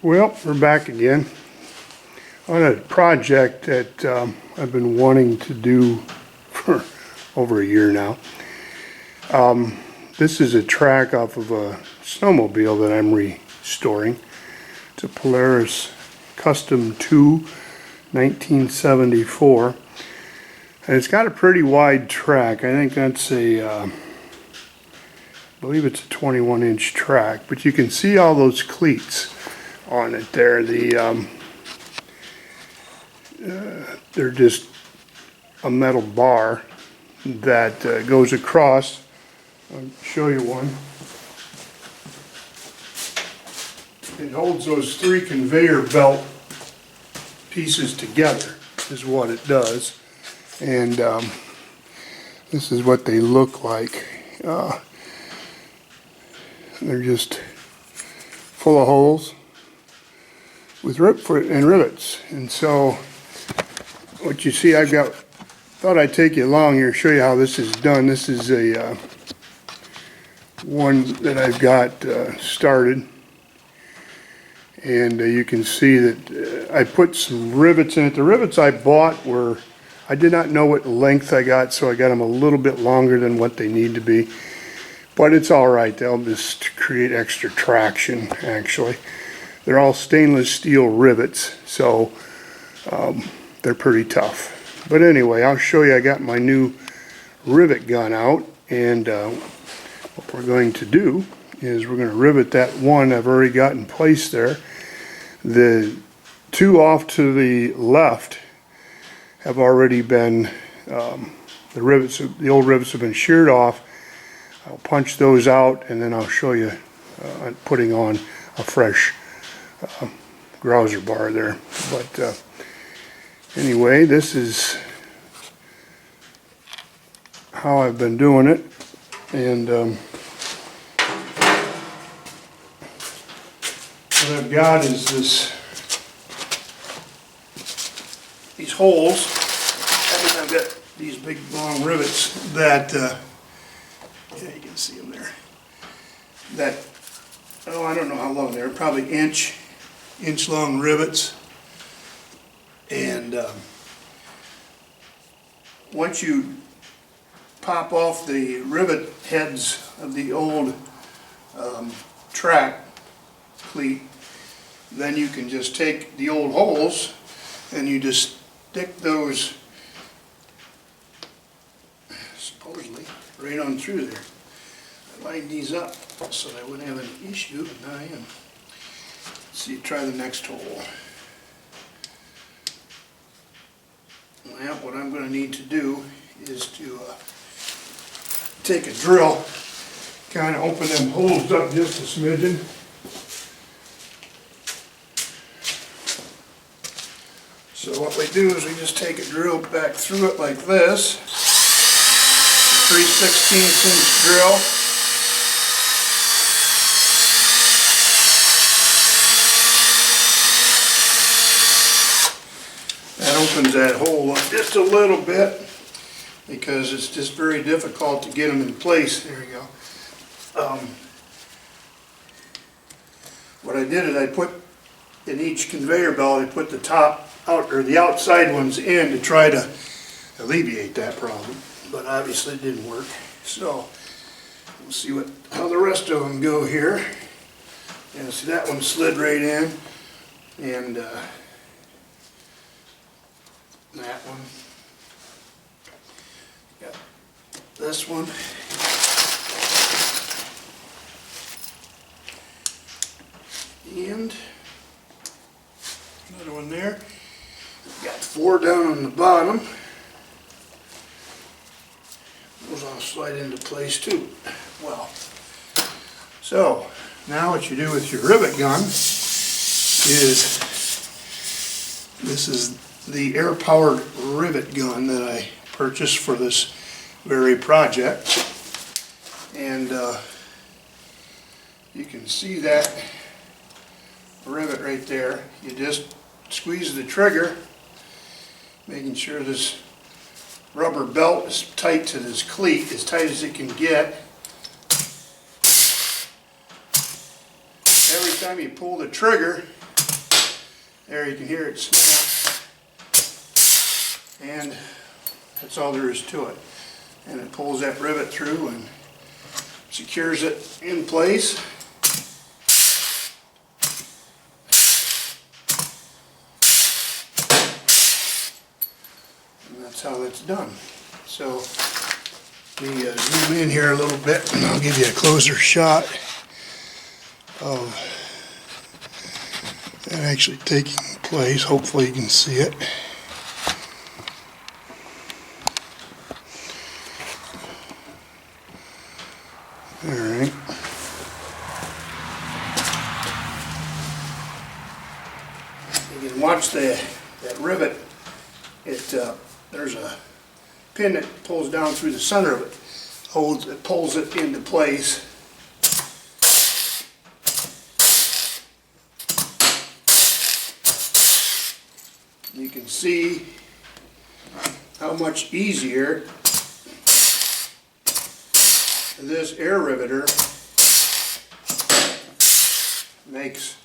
Well, we're back again on a project that I've been wanting to do for over a year now. This is a track off of a snowmobile that I'm restoring. It's a Polaris Custom 2 1974, and it's got a pretty wide track. I think that's I believe it's a 21-inch track, but you can see all those cleats on it there. They're just a metal bar that goes across. I'll show you one. It holds those three conveyor belt pieces together is what it does, and this is what they look like. They're just full of holes with rivets, and so what you see, thought I'd take you along here, show you how this is done. This is a one that I've got started, and you can see that I put some rivets in it. The rivets I bought were, I did not know what length I got, so I got them a little bit longer than what they need to be, but it's all right. They'll just create extra traction. Actually, they're all stainless steel rivets, so they're pretty tough. But anyway, I'll show you. I got my new rivet gun out, and what we're going to do is we're going to rivet that one I've already got in place there. The two off to the left have already been, the old rivets have been sheared off. I'll punch those out, and then I'll show you putting on a fresh grouser bar there. But anyway, this is how I've been doing it, and what I've got is these holes, and I've got these big long rivets that yeah, you can see them there. That, oh, I don't know how long they're, probably inch long rivets. And once you pop off the rivet heads of the old track cleat, then you can just take the old holes and you just stick those supposedly right on through there. I lined these up so I wouldn't have an issue, and now I am. Let's see, try the next hole. Well, what I'm going to need to do is to take a drill, kind of open them holes up just a smidgen. So what we do is we just take a drill back through it like this. 3/16-inch drill. That opens that hole up just a little bit because it's just very difficult to get them in place. There you go. What I did is I put in each conveyor belt, I put the top out, or the outside ones in, to try to alleviate that problem. But obviously it didn't work. So we'll see how the rest of them go here. And see, that one slid right in, and that one. Got this one. And another one there. Got 4 down on the bottom. Those all slide into place too. Well, so now what you do with your rivet gun is, this is the air-powered rivet gun that I purchased for this very project, and you can see that rivet right there. You just squeeze the trigger, making sure this rubber belt is tight to this cleat, as tight as it can get. Every time you pull the trigger, There you can hear it snap, and that's all there is to it. And it pulls that rivet through and secures it in place. And that's how that's done. So let me zoom in here a little bit and I'll give you a closer shot of that actually taking place. Hopefully you can see it. Alright. You can watch that rivet. There's a pin that pulls down through the center of it. It pulls it into place. You can see how much easier this air riveter makes,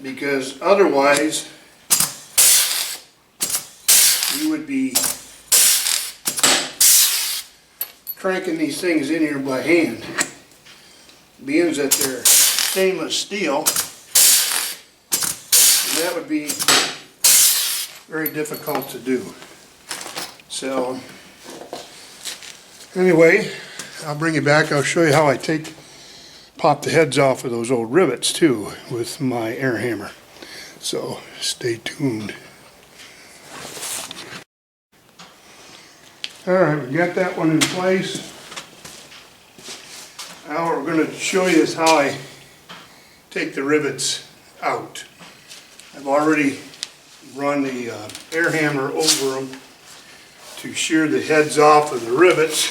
because otherwise you would be cranking these things in here by hand. Being that they're stainless steel, that would be very difficult to do. So anyway, I'll bring you back. I'll show you how I pop the heads off of those old rivets too with my air hammer. So stay tuned. Alright, we got that one in place. Now what we're going to show you is how I take the rivets out. I've already run the air hammer over them to shear the heads off of the rivets,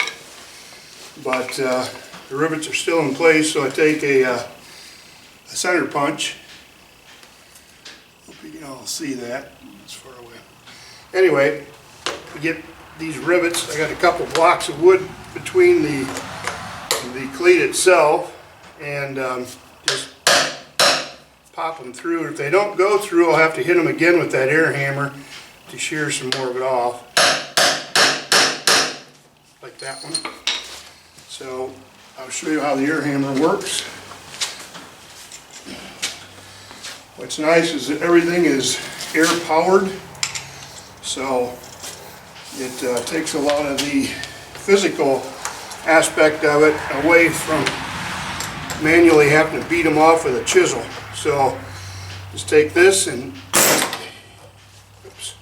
but the rivets are still in place, so I take a center punch. Hope you can all see that. It's far away. Anyway, we get these rivets. I got a couple blocks of wood between the cleat itself, and just pop them through. If they don't go through, I'll have to hit them again with that air hammer to shear some more of it off, like that one. So I'll show you how the air hammer works. What's nice is that everything is air powered, so it takes a lot of the physical aspect of it away from manually having to beat them off with a chisel. So just take this and oops,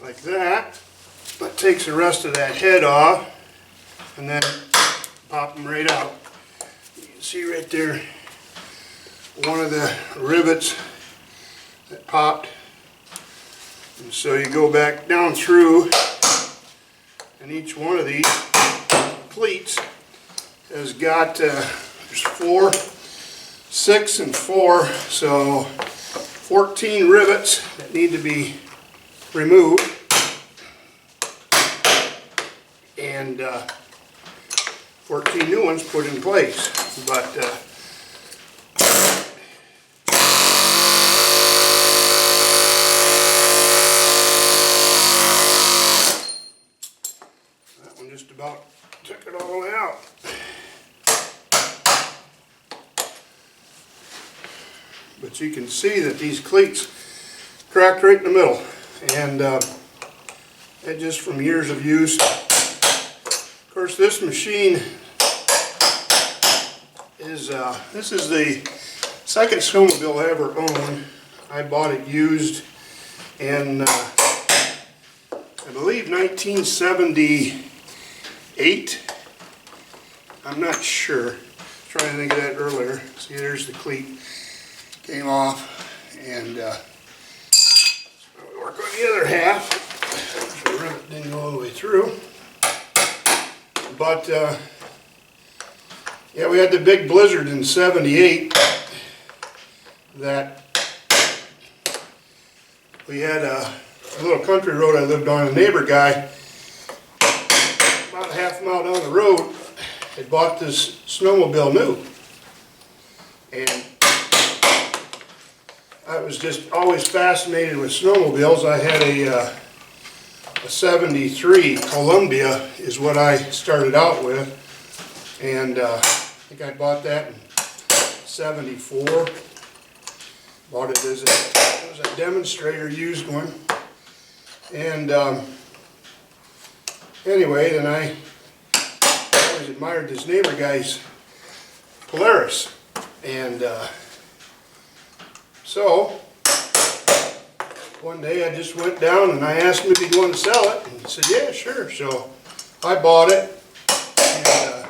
like that. That takes the rest of that head off, and then pop them right out. You can see right there one of the rivets that popped. And so you go back down through, and each one of these cleats has got there's 4, 6, and 4, so 14 rivets that need to be removed, and 14 new ones put in place. But that one just about took it all the way out. But you can see that these cleats cracked right in the middle, and it just from years of use. Of course, this machine is this is the second snowmobile I ever owned. I bought it used in I believe 1978. I'm not sure. I was trying to think of that earlier. See, there's the cleat. Came off, and we work on the other half. The rivet didn't go all the way through. But yeah, we had the big blizzard in '78 that we had a little country road I lived on, a neighbor guy, about a half mile down the road, had bought this snowmobile new. And I was just always fascinated with snowmobiles. I had a 73 Columbia is what I started out with. And I think I bought that in 74. Bought it as a demonstrator used one. And anyway, then I always admired this neighbor guy's Polaris. And so one day I just went down and I asked him if he'd want to sell it. And he said, yeah, sure. So I bought it. And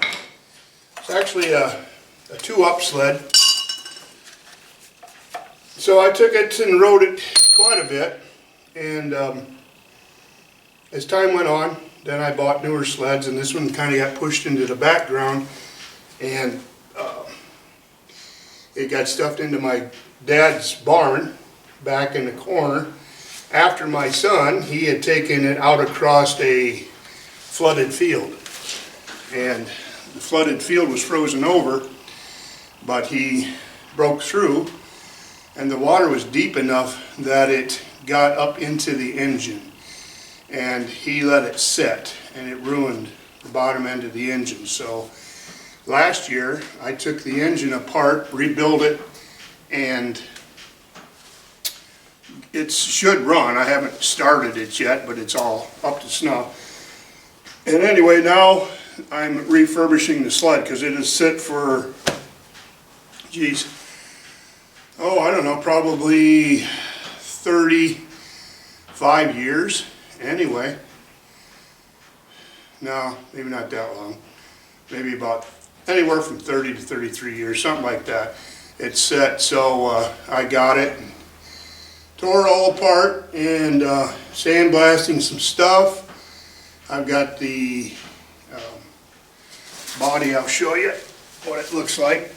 it's actually a 2-up sled. So I took it and rode it quite a bit. And as time went on, then I bought newer sleds, and this one kind of got pushed into the background, and it got stuffed into my dad's barn back in the corner. After my son, he had taken it out across a flooded field, and the flooded field was frozen over, but he broke through, and the water was deep enough that it got up into the engine, and he let it sit, and it ruined the bottom end of the engine. So last year I took the engine apart, rebuilt it, and it should run. I haven't started it yet, but it's all up to snuff. And anyway, now I'm refurbishing the sled because it has sit for, geez, oh, I don't know, probably 35 years. Anyway, no, maybe not that long. Maybe about anywhere from 30 to 33 years, something like that. It's set, so I got it, and tore it all apart, and sandblasting some stuff. I've got the body. I'll show you what it looks like.